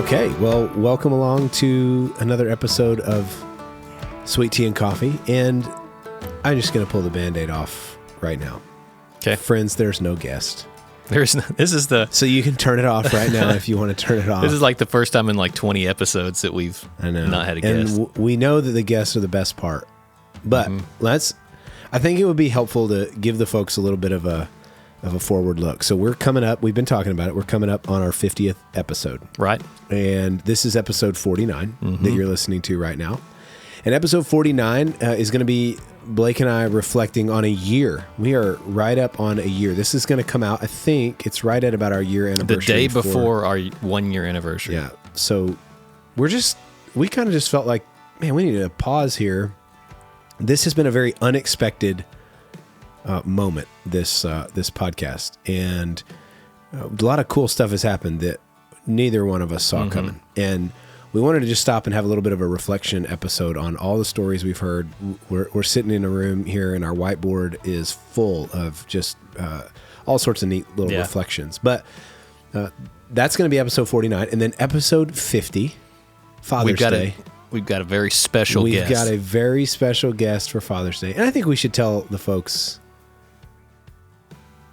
Okay, well, welcome along to another episode of Sweet Tea and Coffee, and I'm just going to pull the Band-Aid off right now. Okay. Friends, there's no guest. So you can turn it off right now if you want to turn it off. This is like the first time in like 20 episodes that we've not had a guest. And we know that the guests are the best part, but I think it would be helpful to give the folks a little bit of a forward look. So we've been talking about it, we're coming up on our 50th episode. Right. And this is episode 49 that you're listening to right now. And episode 49 is going to be Blake and I reflecting on a year. We are right up on a year. This is going to come out, I think it's right at about our year anniversary. The day before our 1 year anniversary. Yeah. So we kind of just felt like, man, we need to pause here. This has been a very unexpected moment, this podcast, and a lot of cool stuff has happened that neither one of us saw coming, and we wanted to just stop and have a little bit of a reflection episode on all the stories we've heard. We're sitting in a room here, and our whiteboard is full of just all sorts of neat little reflections, but that's going to be episode 49, and then episode 50, Father's Day. We've got a very special guest. We've got a very special guest for Father's Day, and I think we should tell the folks.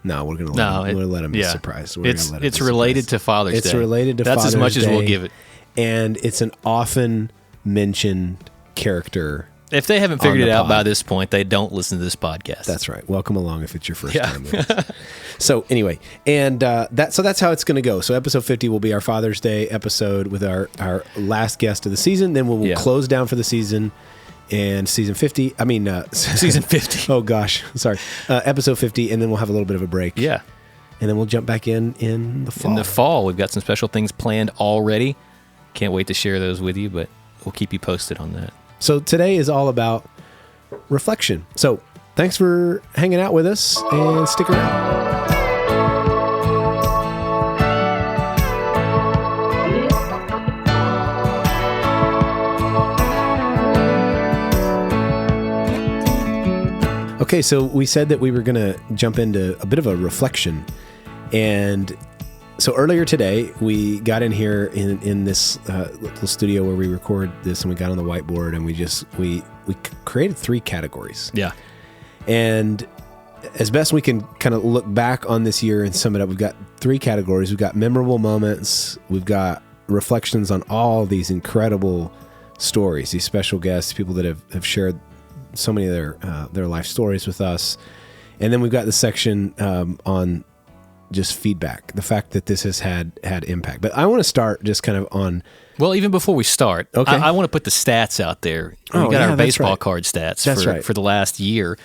No, we're going to let them be surprised. It's related to Father's Day. It's related to Father's Day. That's as much as we'll give it. And it's an often mentioned character. If they haven't figured it out by this point, they don't listen to this podcast. That's right. Welcome along if it's your first time with us. So anyway, and that's how it's going to go. So episode 50 will be our Father's Day episode with our last guest of the season. Then we'll close down for the season. And season 50, season 50. Oh gosh, sorry. Episode 50, and then we'll have a little bit of a break. Yeah. And then we'll jump back in the fall. In the fall, we've got some special things planned already. Can't wait to share those with you, but we'll keep you posted on that. So today is all about reflection. So thanks for hanging out with us, and stick around. Okay, so we said that we were going to jump into a bit of a reflection. And so earlier today, we got in here in this little studio where we record this, and we got on the whiteboard, and we created 3 categories. Yeah. And as best we can kind of look back on this year and sum it up, we've got 3 categories. We've got memorable moments. We've got reflections on all these incredible stories, these special guests, people that have shared so many of their life stories with us. And then we've got the section on just feedback, the fact that this has had impact. But I want to start just kind of on... Well, even before we start, okay. I want to put the stats out there. We've got our baseball card stats for the last year.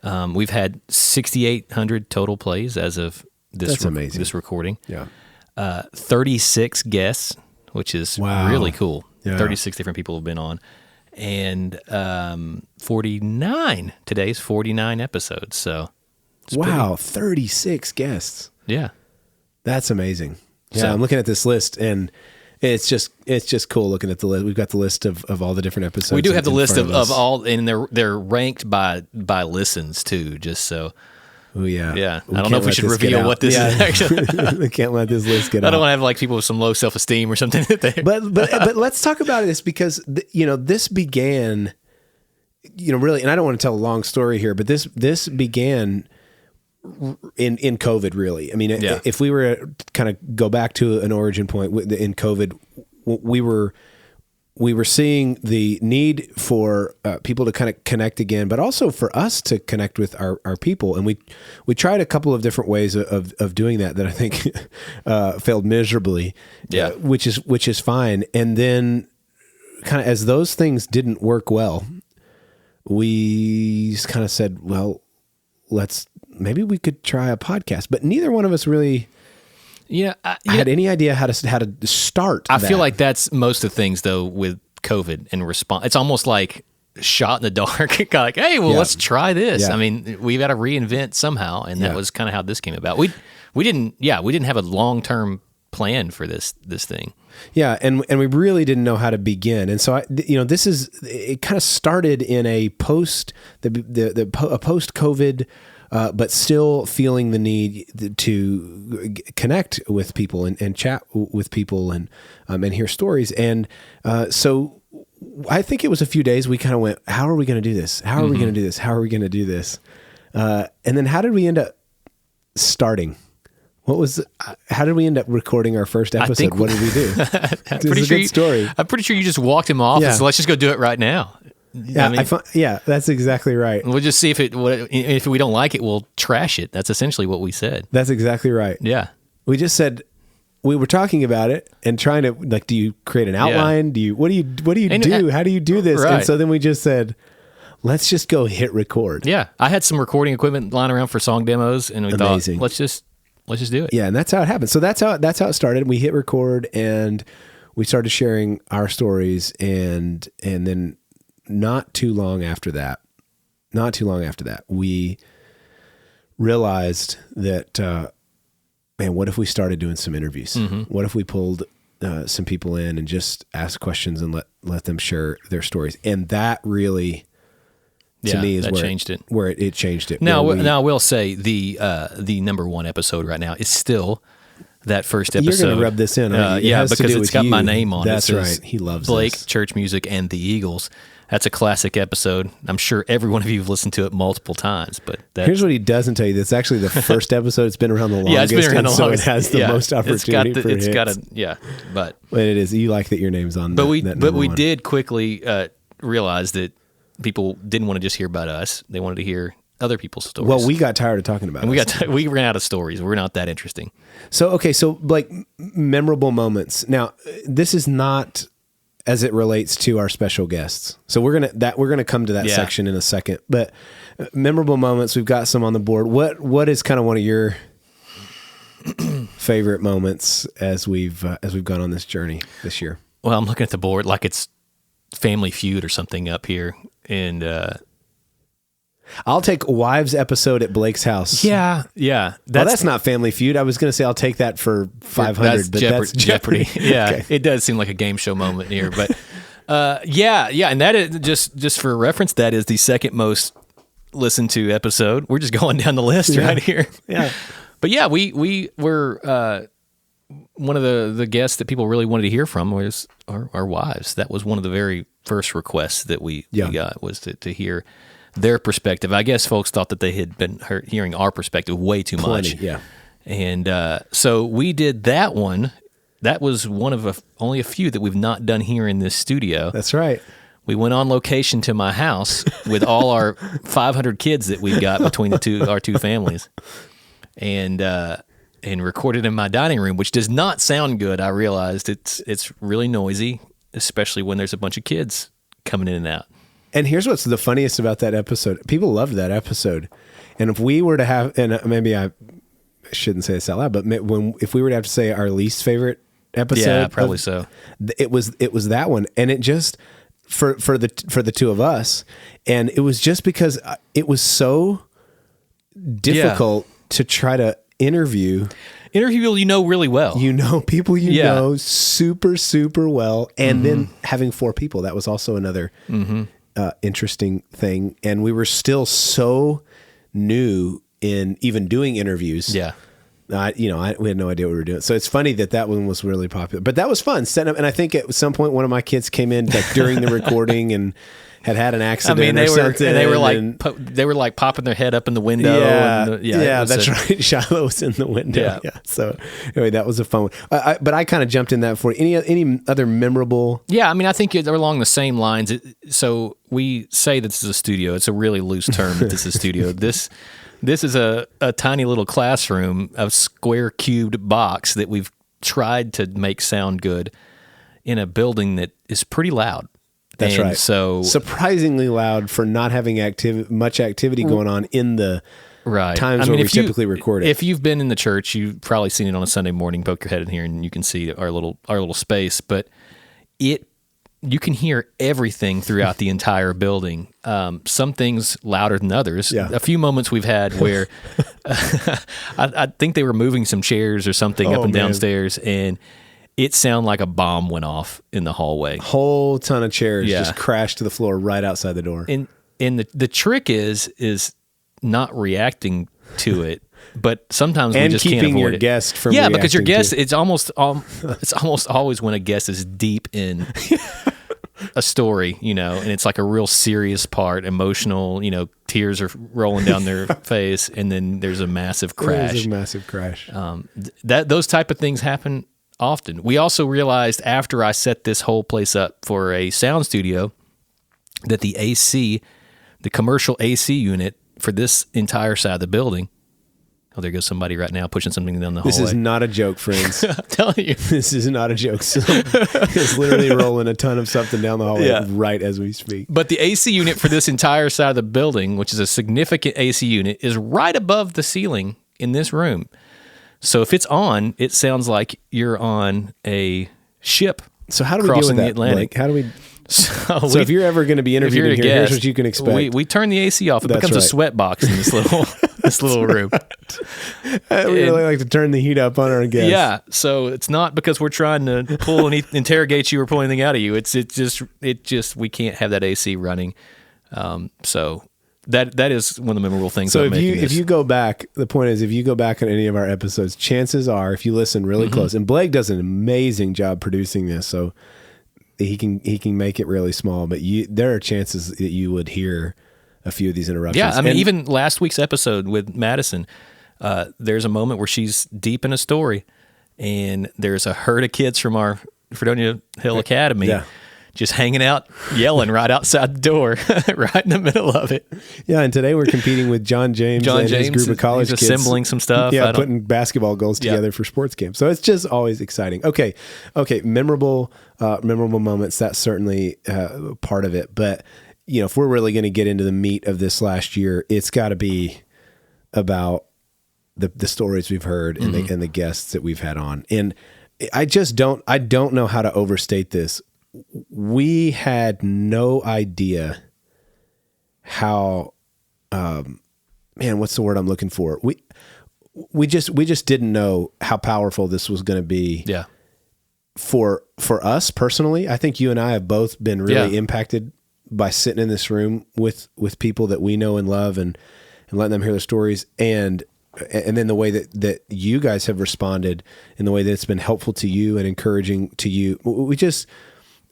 We've had 6,800 total plays as of this recording. Yeah. 36 guests, which is really cool. Yeah. 36 different people have been on. And 49. Today's 49 episodes. So, 36 guests. Yeah, that's amazing. Yeah, so, I'm looking at this list, and it's just cool looking at the list. We've got the list of all the different episodes. We do have the list of all, and they're ranked by listens too. Just so. Oh yeah, yeah. I don't know if we should reveal what this is. Actually, we can't let this list get out. I don't want to have like people with some low self-esteem or something. But let's talk about this, because this began, really, and I don't want to tell a long story here, but this began in COVID, really. I mean, if we were to kind of go back to an origin point in COVID, we were seeing the need for people to kind of connect again, but also for us to connect with our people. And we tried a couple of different ways of doing that I think failed miserably, which is fine. And then kind of as those things didn't work well, we just kind of said, well, maybe we could try a podcast. But neither one of us really... had any idea how to start. I feel like that's most of the things though with COVID and response. It's almost like shot in the dark. Kind of like, hey, let's try this. Yeah. I mean, we've got to reinvent somehow, and that was kind of how this came about. We didn't have a long-term plan for this thing. Yeah, and we really didn't know how to begin. And so it kind of started in a post-COVID but still feeling the need to connect with people and chat with people and hear stories. And so I think it was a few days we kind of went, how are we going to do this? How are we going to do this? How are we going to do this? And then how did we end up starting? How did we end up recording our first episode? What did we do? I'm pretty sure you just walked him off and said, let's just go do it right now. Yeah, that's exactly right. We'll just see if we don't like it, we'll trash it. That's essentially what we said. That's exactly right. Yeah. We just said, we were talking about it and trying to, like, do you create an outline? Yeah. What do you do? How do you do this? Right. And so then we just said, let's just go hit record. Yeah. I had some recording equipment lying around for song demos, and we thought, let's just do it. Yeah, and that's how it happened. So that's how it started. We hit record and we started sharing our stories, and then not too long after that, we realized that, man, what if we started doing some interviews? Mm-hmm. What if we pulled some people in and just asked questions and let them share their stories? And that really, to me, is where it changed it. Now I will say the number one episode right now is still that first episode. You're going to rub this in, because it's got my name on it. That's right. He loves Blake, this. Church Music, and the Eagles. That's a classic episode. I'm sure every one of you have listened to it multiple times. But here's what he doesn't tell you. That's actually the first episode. It's been around the longest. Yeah, it's been around the longest. So it has the most opportunity for hits. But it is. You like that your name's on. But we did quickly realize that people didn't want to just hear about us. They wanted to hear other people's stories. Well, we got tired of talking about it. And we ran out of stories. We're not that interesting. So like memorable moments. Now, this is not as it relates to our special guests. So we're gonna come to that section in a second. But memorable moments, we've got some on the board. What is kind of one of your favorite moments as we've gone on this journey this year? Well, I'm looking at the board like it's Family Feud or something up here, and I'll take Wives episode at Blake's house. Yeah. That's not Family Feud. I was going to say I'll take that for 500, but that's Jeopardy. Yeah, okay. It does seem like a game show moment here, but and that is just for reference. That is the second most listened to episode. We're just going down the list right here. Yeah, but yeah, we were one of the guests that people really wanted to hear from was our wives. That was one of the very first requests that we got, was to hear their perspective. I guess folks thought that they had been hearing our perspective way too much. Yeah. And so we did that one. That was one of only a few that we've not done here in this studio. That's right. We went on location to my house with all our 500 kids that we've got between our two families, and recorded in my dining room, which does not sound good. I realized it's really noisy, especially when there's a bunch of kids coming in and out. And here's what's the funniest about that episode. People loved that episode. And if we were to have, and maybe I shouldn't say this out loud, but if we were to have to say our least favorite episode, yeah, probably so. It was that one, and it just for the two of us, and it was just because it was so difficult to try to interview people you know really well. People you know super, super well, and then having 4 people, that was also another interesting thing. And we were still so new in even doing interviews. Yeah. We had no idea what we were doing. So it's funny that one was really popular, but that was fun setting up. And I think at some point one of my kids came in like during the recording and had an accident or something. And they were like popping their head up in the window. That's right. Shiloh was in the window. Yeah. So anyway, that was a fun one. But I kind of jumped in that for you. Any other memorable? Yeah. I mean, I think they're along the same lines. So we say this is a studio. It's a really loose term that this is a studio. This is a tiny little classroom, a square cubed box that we've tried to make sound good in a building that is pretty loud. That's right. So surprisingly loud for not having much activity going on in the times where we typically record it. If you've been in the church, you've probably seen it on a Sunday morning. Poke your head in here and you can see our little space. But you can hear everything throughout the entire building. Some things louder than others. Yeah. A few moments we've had where I think they were moving some chairs or something up and downstairs, and it sounded like a bomb went off in the hallway. Whole ton of chairs just crashed to the floor right outside the door. And the trick is not reacting to it. But sometimes we and just can't keeping avoid your it. guest from Yeah, because your reacting guest, to- it's almost always when a guest is deep in a story, and it's like a real serious part, emotional, tears are rolling down their face, and then there's a massive crash. There's a massive crash. Those type of things happen often. We also realized after I set this whole place up for a sound studio that the AC, the commercial AC unit for this entire side of the building. Oh, there goes somebody right now pushing something down the hallway. This is not a joke, friends. I'm telling you. This is not a joke. So it's literally rolling a ton of something down the hallway right as we speak. But the AC unit for this entire side of the building, which is a significant AC unit, is right above the ceiling in this room. So if it's on, it sounds like you're on a ship. So how do we deal with crossing the that, Atlantic. Blake? How do we... So if you're ever going to be interviewed in here, here's what you can expect. We turn the AC off. It That's becomes a right. sweat box in this little room. We really like to turn the heat up on our guests. Yeah, so it's not because we're trying to interrogate you or pull anything out of you. It just we can't have that AC running. So that is one of the memorable things. So about if you go back, the point is, if you go back on any of our episodes, chances are, if you listen really close, and Blake does an amazing job producing this, so he can make it really small, but there are chances that you would hear a few of these interruptions. Yeah, I mean, even last week's episode with Madison, there's a moment where she's deep in a story, and there's a herd of kids from our Fredonia Hill Academy just hanging out, yelling right outside the door, right in the middle of it. Yeah, and today we're competing with John James and his group of college he's kids. assembling some stuff. Yeah, putting basketball goals together for sports games. So it's just always exciting. Okay, memorable moments, that's certainly part of it. But, if we're really going to get into the meat of this last year, it's got to be about the stories we've heard and the guests that we've had on. And I don't know how to overstate this. We had no idea how, what's the word I'm looking for? We just didn't know how powerful this was going to be. Yeah. For us personally, I think you and I have both been really impacted by sitting in this room with people that we know and love and letting them hear their stories. And then the way that you guys have responded in the way that it's been helpful to you and encouraging to you, we just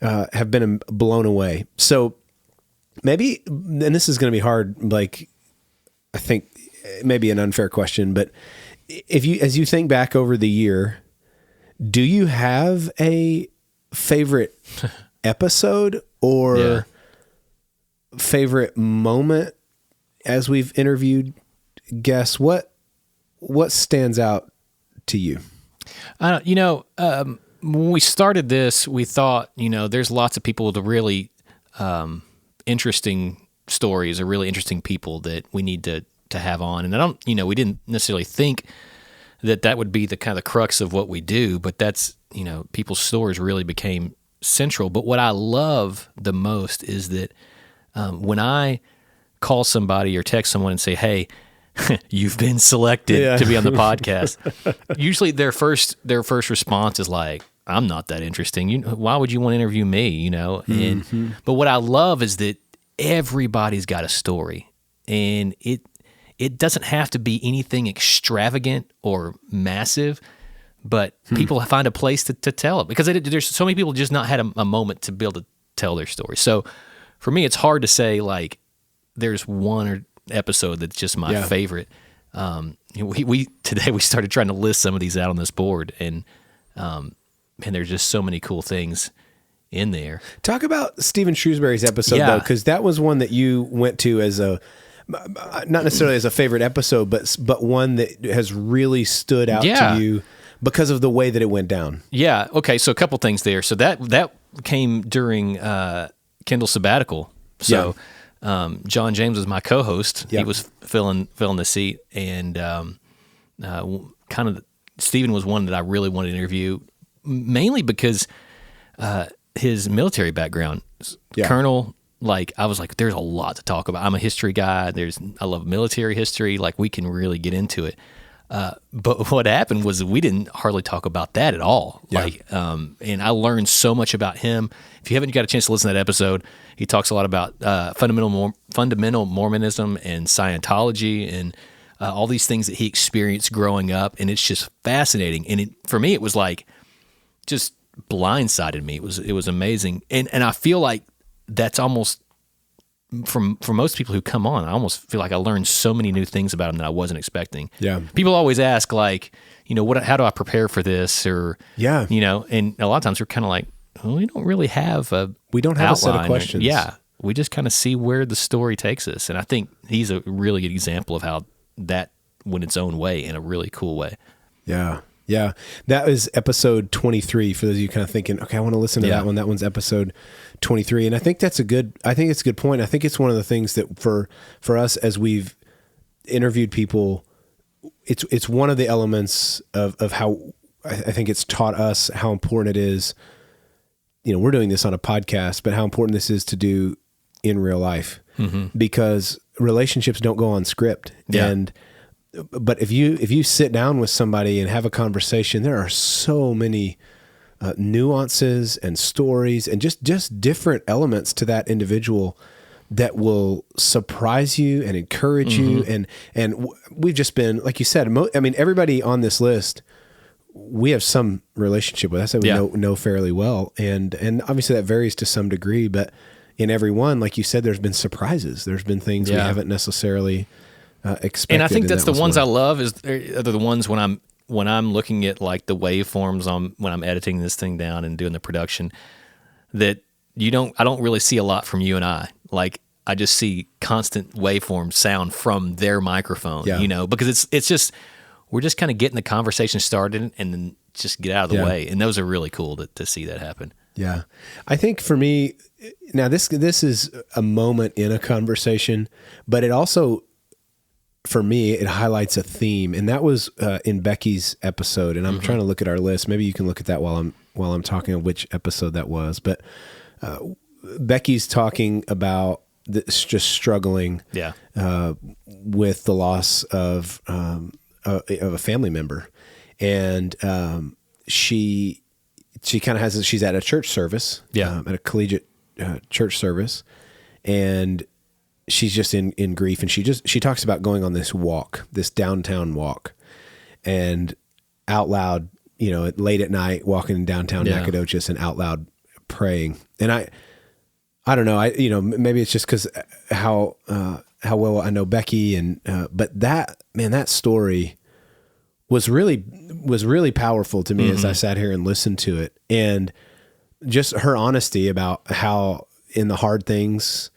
have been blown away. So maybe, and this is going to be hard, like, I think maybe an unfair question, but as you think back over the year, do you have a favorite episode or favorite moment as we've interviewed guests? What stands out to you? When we started this, we thought, there's lots of people with really interesting stories or really interesting people that we need to have on. And we didn't necessarily think that would be the kind of crux of what we do, but that's, people's stories really became central. But what I love the most is that when I call somebody or text someone and say, hey, you've been selected to be on the podcast, usually their first response is like, I'm not that interesting. Why would you want to interview me? But what I love is that everybody's got a story, and it doesn't have to be anything extravagant or massive, but people find a place to tell it, because there's so many people just not had a moment to be able to tell their story. So for me, it's hard to say like there's one episode that's just my favorite. We today we started trying to list some of these out on this board, and there's just so many cool things in there. Talk about Stephen Shrewsbury's episode though, because that was one that you went to as not necessarily as a favorite episode, but one that has really stood out to you because of the way that it went down. Yeah. Okay. So a couple things there. So that came during Kendall's sabbatical. So John James was my co-host. He was filling the seat, and kind of Stephen was one that I really wanted to interview, mainly because his military background, Colonel. Like, I was like, there's a lot to talk about. I'm a history guy. I love military history. Like, we can really get into it. But what happened was we didn't hardly talk about that at all. Yeah. And I learned so much about him. If you haven't got a chance to listen to that episode, he talks a lot about fundamental Mormonism and Scientology and all these things that he experienced growing up. And it's just fascinating. And for me, it was like just blindsided me. It was amazing. And I feel like that's almost for most people who come on, I almost feel like I learned so many new things about him that I wasn't expecting. Yeah. People always ask like, how do I prepare for this? Or, and a lot of times we're kind of like, well, we don't really have a set of questions. We just kind of see where the story takes us. And I think he's a really good example of how that went its own way in a really cool way. Yeah. Yeah. That was episode 23 for those of you kind of thinking, okay, I want to listen to that one. That one's episode 23. And I think it's a good point. I think it's one of the things that for us, as we've interviewed people, it's one of the elements of how I think it's taught us how important it is. We're doing this on a podcast, but how important this is to do in real life, because relationships don't go on script. Yeah. But if you sit down with somebody and have a conversation, there are so many nuances and stories and just different elements to that individual that will surprise you and encourage you. And we've just been, like you said, everybody on this list, we have some relationship with. I said we know fairly well, and obviously that varies to some degree. But in every one, like you said, there's been surprises. There's been things we haven't necessarily expected. And I think that's the ones one. I love are the ones when I'm looking at like the waveforms when I'm editing this thing down and doing the production, that I don't really see a lot from you and I. Like I just see constant waveform sound from their microphone, because it's just, we're just kind of getting the conversation started and then just get out of the way. And those are really cool to see that happen. Yeah. I think for me, now this is a moment in a conversation, but it also, for me, it highlights a theme, and that was in Becky's episode. And I'm trying to look at our list. Maybe you can look at that while I'm talking on which episode that was. But Becky's talking about this, just struggling with the loss of a family member, and she kind of she's at a church service, at a collegiate church service, and she's just in grief, and she talks about going on this downtown walk, and out loud, late at night, walking in downtown Nacogdoches and out loud praying. And I don't know, maybe it's just because how well I know Becky, and but that story was really powerful to me as I sat here and listened to it, and just her honesty about how in the hard things,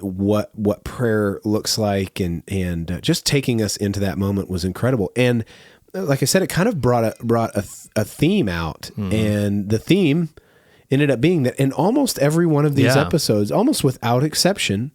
what prayer looks like, and just taking us into that moment was incredible. And like I said, it kind of brought a theme out, and the theme ended up being that in almost every one of these episodes, almost without exception,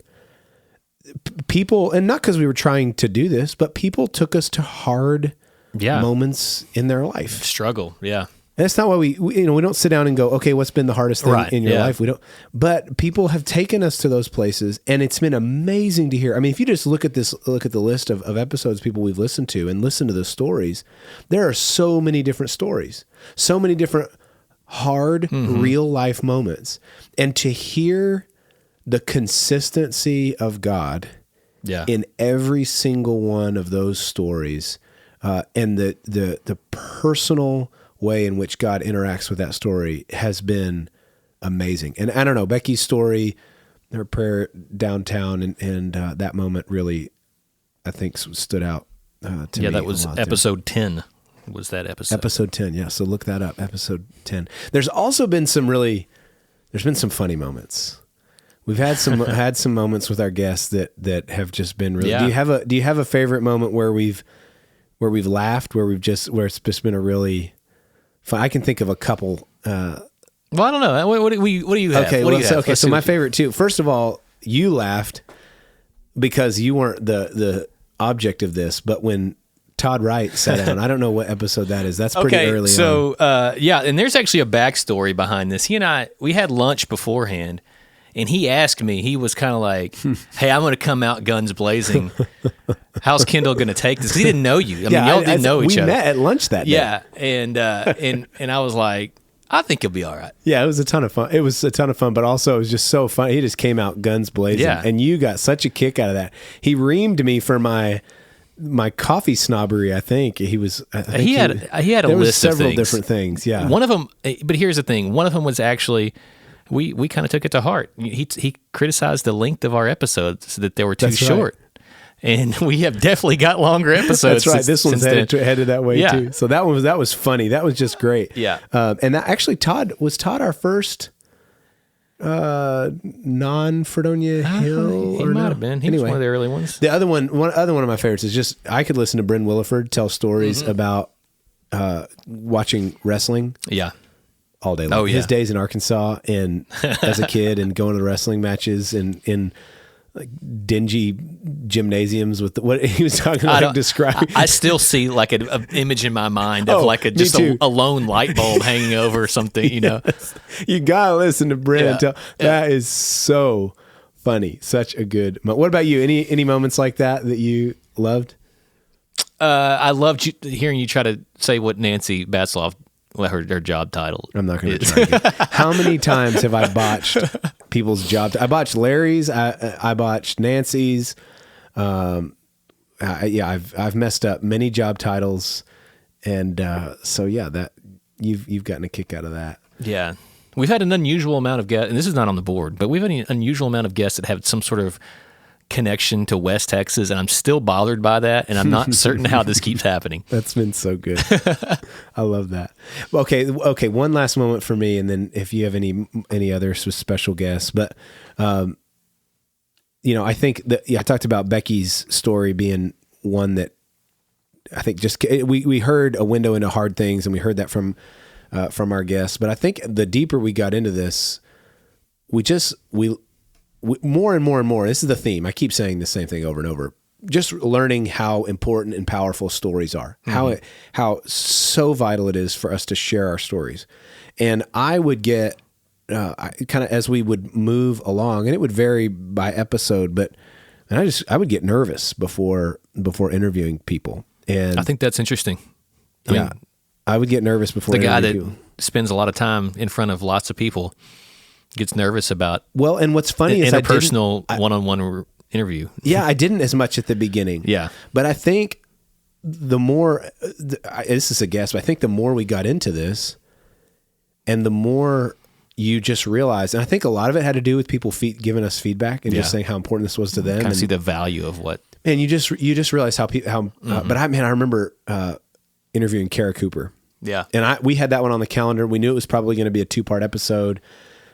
people, and not because we were trying to do this, but people took us to hard moments in their life. Struggle. Yeah. And that's not why we don't sit down and go, okay, what's been the hardest thing in your life? We don't, but people have taken us to those places, and it's been amazing to hear. I mean, if you just look at the list of episodes people we've listened to and listen to the stories, there are so many different stories, so many different hard real life moments. And to hear the consistency of God in every single one of those stories, and the personal way in which God interacts with that story has been amazing. And I don't know, Becky's story, her prayer downtown, and that moment really, I think, stood out to me. Yeah, that was episode 10. Was that episode? Episode 10, yeah. So look that up, episode 10. There's also been some funny moments. We've had some moments with our guests that have just been really. Yeah. Do you have a favorite moment where we've laughed, where it's just been a really fun? I can think of a couple. Well, I don't know. What do you have? Okay, so my favorite too. First of all, you laughed because you weren't the object of this, but when Todd Wright sat down, I don't know what episode that is. That's pretty early on. So, and there's actually a backstory behind this. He and I, we had lunch beforehand, And he asked me, he was kind of like, hey, I'm going to come out guns blazing. How's Kendall going to take this? Because he didn't know you. I mean, y'all didn't know each other. We met at lunch that day. Yeah. And I was like, I think you'll be all right. Yeah, it was a ton of fun. It was a ton of fun, but also it was just so fun. He just came out guns blazing. Yeah. And you got such a kick out of that. He reamed me for my coffee snobbery. I think he was. He had a list of things. There was several different things. Yeah. One of them, but here's the thing. One of them was actually, we kind of took it to heart. He criticized the length of our episodes, that they were too short. And we have definitely got longer episodes. That's right. This one's headed that way too. So that was funny. That was just great. Yeah. And that actually Todd our first non-Fredonia Hill? He might have been. He was one of the early ones. The other one of my favorites is just, I could listen to Bryn Williford tell stories about watching wrestling. Yeah. All day long. Oh, yeah. His days in Arkansas and as a kid and going to the wrestling matches and in like dingy gymnasiums with what he was talking about, describing. I still see like an image in my mind of a lone light bulb hanging over something, you know. You gotta listen to Bryn. That is so funny. Such a good moment. What about you? Any moments like that you loved? I loved hearing you try to say what Nancy Batzloff, her job title. I'm not going to try again. How many times have I botched people's job? I botched Larry's. I botched Nancy's. I've messed up many job titles, and so yeah, that you've gotten a kick out of that. Yeah, we've had an unusual amount of guests, and this is not on the board, but we've had an unusual amount of guests that have some sort of connection to West Texas, and I'm still bothered by that, and I'm not certain how this keeps happening. That's been so good. I love that. Okay, one last moment for me, and then if you have any other special guests, but I think that I talked about Becky's story being one that I think we heard a window into hard things, and we heard that from our guests, but I think the deeper we got into this, we more and more and more, this is the theme. I keep saying the same thing over and over. Just learning how important and powerful stories are, how so vital it is for us to share our stories. And I would get, kind of as we would move along, and it would vary by episode, but I would get nervous before interviewing people. And I think that's interesting. I would get nervous before the guy that people. Spends a lot of time in front of lots of people gets nervous about and what's funny is interpersonal one-on-one interview. Yeah, I didn't as much at the beginning. Yeah. But I think the more, this is a guess, but I think the more we got into this and the more you just realize, and I think a lot of it had to do with people giving us feedback and just saying how important this was to them. Kind of see the value of what. And you just realize how but I remember interviewing Kara Cooper. Yeah. And we had that one on the calendar. We knew it was probably going to be a 2-part episode.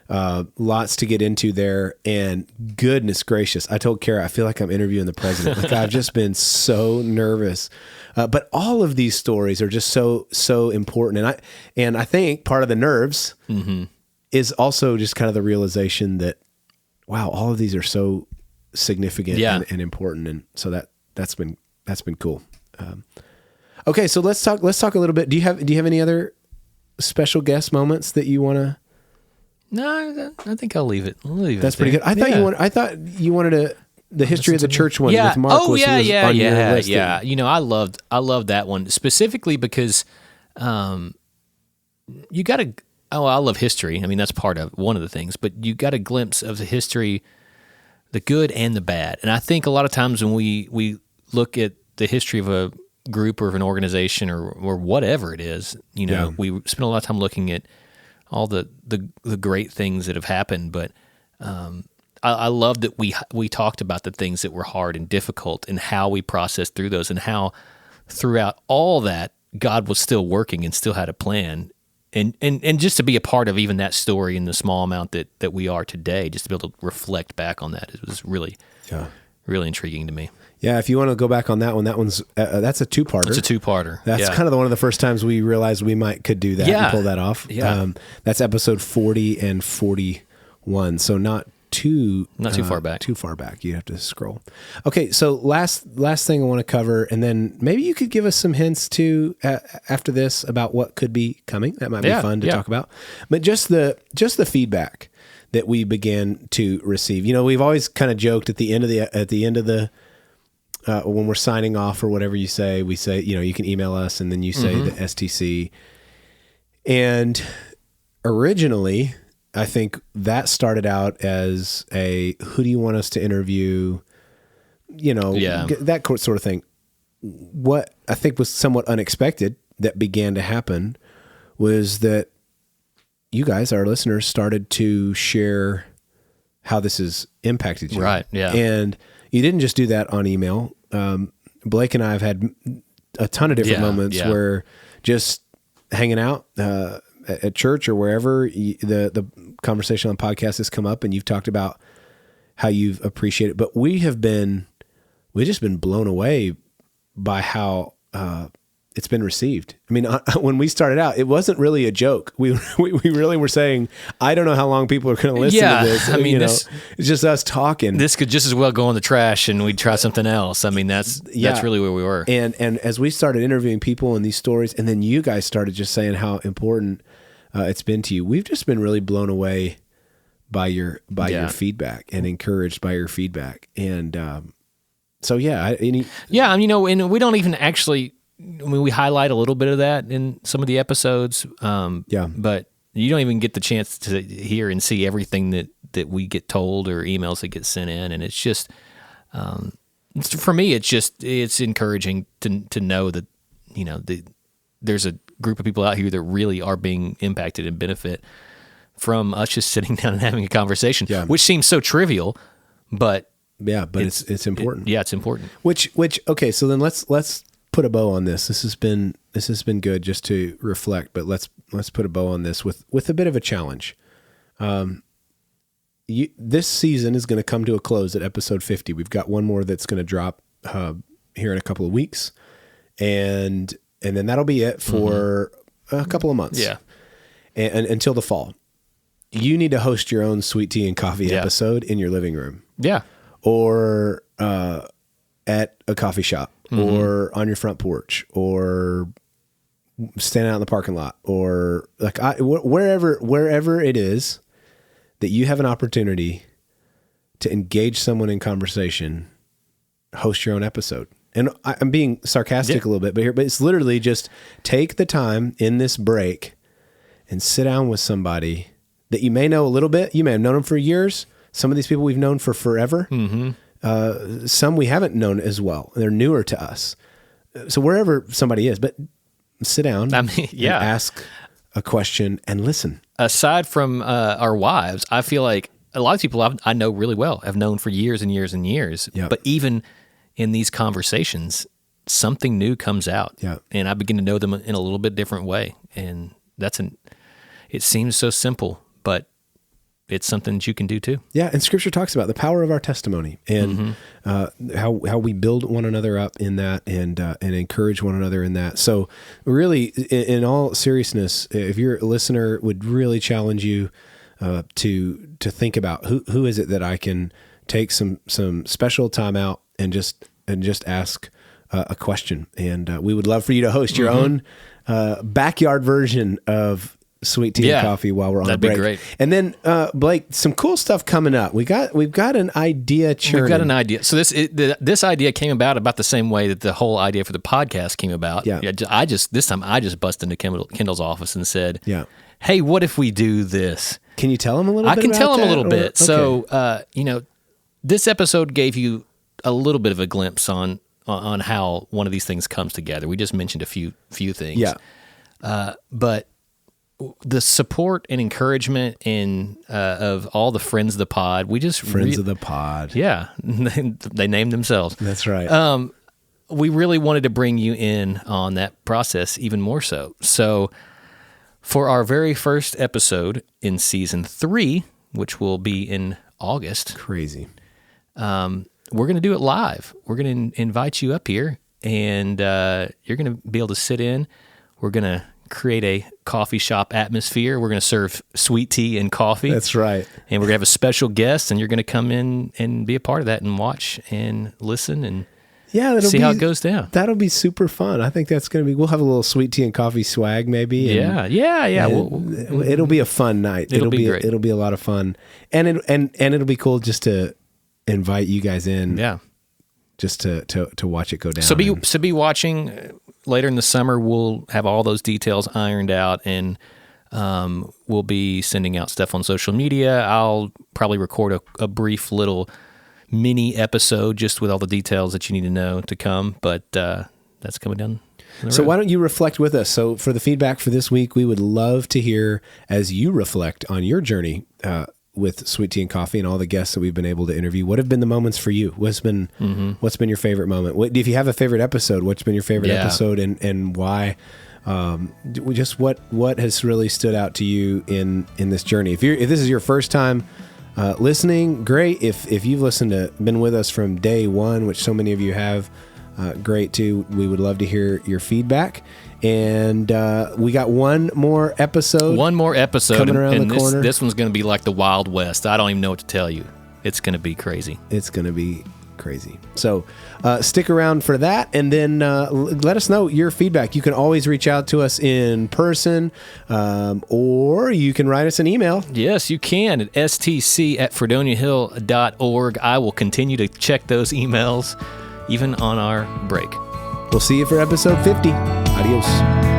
Lots to get into there, and goodness gracious, I told Kara, I feel like I'm interviewing the president. Like I've just been so nervous, but all of these stories are just so important, and I think part of the nerves is also just kind of the realization that wow, all of these are so significant and important, and so that's been cool. Okay, so let's talk a little bit. Do you have any other special guest moments that you want to? No, I think I'll leave it. That's pretty good. I thought you wanted the history of the church one with Mark. Oh, was on your list. Yeah. I loved that one specifically because you got to. Oh, I love history. I mean, that's one of the things. But you got a glimpse of the history, the good and the bad. And I think a lot of times when we look at the history of a group or of an organization or whatever it is, we spend a lot of time looking at all the great things that have happened, but I love that we talked about the things that were hard and difficult and how we processed through those and how throughout all that God was still working and still had a plan, and just to be a part of even that story in the small amount that we are today, just to be able to reflect back on that, it was really intriguing to me. Yeah, if you want to go back on that one, that's a 2-parter. It's a 2-parter. That's kind of one of the first times we realized we could do that and pull that off. Yeah. That's episode 40 and 41, so not too far back. Too far back. You have to scroll. Okay, so last thing I want to cover, and then maybe you could give us some hints too after this about what could be coming. That might be fun to talk about. But just the feedback that we began to receive. You know, we've always kind of joked at the end of the when we're signing off or whatever you say, we say, you know, you can email us, and then you say the STC. And originally, I think that started out as who do you want us to interview? You know, that sort of thing. What I think was somewhat unexpected that began to happen was that you guys, our listeners, started to share how this has impacted you. Right, yeah. And you didn't just do that on email. Blake and I have had a ton of different moments where just hanging out at church or wherever, the conversation on podcast has come up, and you've talked about how you've appreciated it. But we've just been blown away by how it's been received. I mean, when we started out, it wasn't really a joke. We really were saying, I don't know how long people are going to listen to this. I mean, it's just us talking. This could just as well go in the trash, and we'd try something else. I mean, that's really where we were. And as we started interviewing people and these stories, and then you guys started just saying how important it's been to you, we've just been really blown away by your feedback and encouraged by your feedback. And so and we don't even actually. I mean, we highlight a little bit of that in some of the episodes, but you don't even get the chance to hear and see everything that we get told or emails that get sent in, and it's just, for me, it's encouraging to know that, you know, there's a group of people out here that really are being impacted and benefit from us just sitting down and having a conversation, which seems so trivial, but it's important. It's important. Which okay, so then let's put a bow on this. This has been good just to reflect, but let's put a bow on this with a bit of a challenge. This season is going to come to a close at episode 50. We've got one more that's going to drop here in a couple of weeks, and then that'll be it for a couple of months. Yeah, and until the fall. You need to host your own sweet tea and coffee episode in your living room. Yeah, or at a coffee shop. Or on your front porch, or standing out in the parking lot, or wherever it is that you have an opportunity to engage someone in conversation, host your own episode. And I'm being sarcastic a little bit, but it's literally just take the time in this break and sit down with somebody that you may know a little bit. You may have known them for years. Some of these people we've known for forever. Some we haven't known as well. They're newer to us. So wherever somebody is, but sit down and ask a question and listen. Aside from our wives, I feel like a lot of people I know really well, I've known for years and years and years. Yep. But even in these conversations, something new comes out. Yep. And I begin to know them in a little bit different way. And it seems so simple, but it's something that you can do too. Yeah, and Scripture talks about the power of our testimony and how we build one another up in that and encourage one another in that. So really, in all seriousness, if you're a listener, would really challenge you to think about who is it that I can take some special time out and just ask a question. And we would love for you to host your own backyard version of sweet tea and coffee while we're on a break. That'd be great. And then, Blake, some cool stuff coming up. We've got an idea churning. We've got an idea. So this idea came about the same way that the whole idea for the podcast came about. Yeah. This time I just busted into Kendall's office and said, hey, what if we do this? Can you tell him a little bit? I can tell him a little bit. Okay. So, this episode gave you a little bit of a glimpse on how one of these things comes together. We just mentioned a few things. Yeah. But the support and encouragement of all the friends of the pod, friends of the pod. Yeah, they named themselves. That's right. We really wanted to bring you in on that process even more so. So, for our very first episode in season 3, which will be in August, crazy. We're going to do it live. We're going to invite you up here, and you're going to be able to sit in. We're going to create a coffee shop atmosphere. We're going to serve sweet tea and coffee. That's right. And we're going to have a special guest, and you're going to come in and be a part of that and watch and listen. And see how it goes down. That'll be super fun. I think that's going to be. We'll have a little sweet tea and coffee swag, maybe. Yeah. It'll be a fun night. It'll be great. It'll be a lot of fun, and it'll be cool just to invite you guys in. Yeah. Just to watch it go down. So be watching later in the summer. We'll have all those details ironed out, and we'll be sending out stuff on social media. I'll probably record a brief little mini episode just with all the details that you need to know to come, but that's coming down the road. So why don't you reflect with us? So for the feedback for this week, we would love to hear as you reflect on your journey with Sweet Tea and Coffee and all the guests that we've been able to interview. What have been the moments for you? What's been your favorite moment? If you have a favorite episode, what's been your favorite episode and why? Just what has really stood out to you in this journey? If this is your first time listening, great. If you've been with us from day one, which so many of you have, great too. We would love to hear your feedback. And we got one more episode. Coming around the corner. This one's going to be like the Wild West. I don't even know what to tell you. It's going to be crazy. So stick around for that, and then let us know your feedback. You can always reach out to us in person, or you can write us an email. Yes, you can at stc@fredoniahill.org. I will continue to check those emails even on our break. We'll see you for episode 50. Adios.